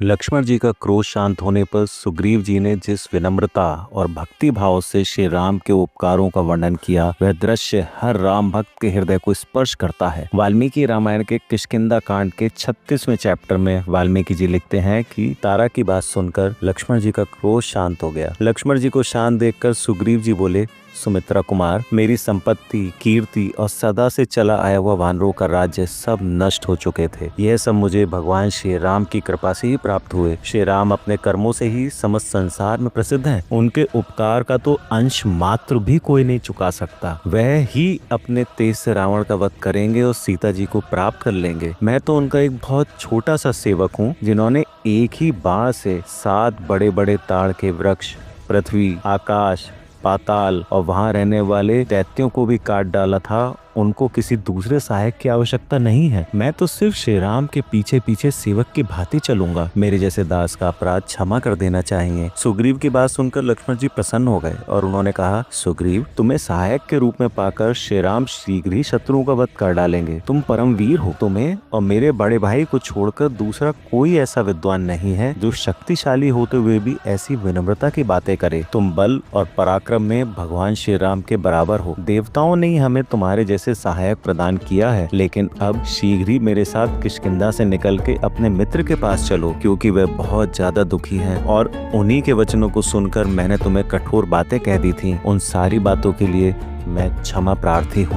लक्ष्मण जी का क्रोध शांत होने पर सुग्रीव जी ने जिस विनम्रता और भक्ति भाव से श्री राम के उपकारों का वर्णन किया, वह दृश्य हर राम भक्त के हृदय को स्पर्श करता है। वाल्मीकि रामायण के किष्किंधा कांड के 36वें चैप्टर में वाल्मीकि जी लिखते हैं कि तारा की बात सुनकर लक्ष्मण जी का क्रोध शांत हो गया। लक्ष्मण जी को शांत देखकर सुग्रीव जी बोले, सुमित्रा कुमार, मेरी संपत्ति, कीर्ति और सदा से चला आया हुआ वानरों का राज्य सब नष्ट हो चुके थे। यह सब मुझे भगवान श्री राम की कृपा से ही प्राप्त हुए। श्री राम अपने कर्मों से ही समस्त संसार में प्रसिद्ध हैं। उनके उपकार का तो अंश मात्र भी कोई नहीं चुका सकता। वह ही अपने तेज से रावण का वध करेंगे और सीता जी को प्राप्त कर लेंगे। मैं तो उनका एक बहुत छोटा सा सेवक हूँ, जिन्होंने एक ही बाण से 7 बड़े बड़े ताड़ के वृक्ष, पृथ्वी, आकाश, पाताल और वहां रहने वाले दैत्यों को भी काट डाला था। उनको किसी दूसरे सहायक की आवश्यकता नहीं है। मैं तो सिर्फ श्री राम के पीछे पीछे सेवक की भांति चलूंगा। मेरे जैसे दास का अपराध क्षमा कर देना चाहिए। सुग्रीव की बात सुनकर लक्ष्मण जी प्रसन्न हो गए और उन्होंने कहा, सुग्रीव, तुम्हें सहायक के रूप में पाकर श्री राम शीघ्र ही शत्रुओं का वध कर डालेंगे। तुम परम वीर हो। तुम्हें और मेरे बड़े भाई को छोड़कर दूसरा कोई ऐसा विद्वान नहीं है जो शक्तिशाली होते हुए भी ऐसी विनम्रता की बातें करे। तुम बल और पराक्रम में भगवान श्री राम के बराबर हो। देवताओं ने हमें तुम्हारे जैसे सहायक प्रदान किया है, लेकिन अब शीघ्र ही मेरे साथ किष्किंधा से निकल के अपने मित्र के पास चलो, क्योंकि वे बहुत ज्यादा दुखी हैं और उन्हीं के वचनों को सुनकर मैंने तुम्हें कठोर बातें कह दी थी। उन सारी बातों के लिए मैं क्षमा प्रार्थी हूँ।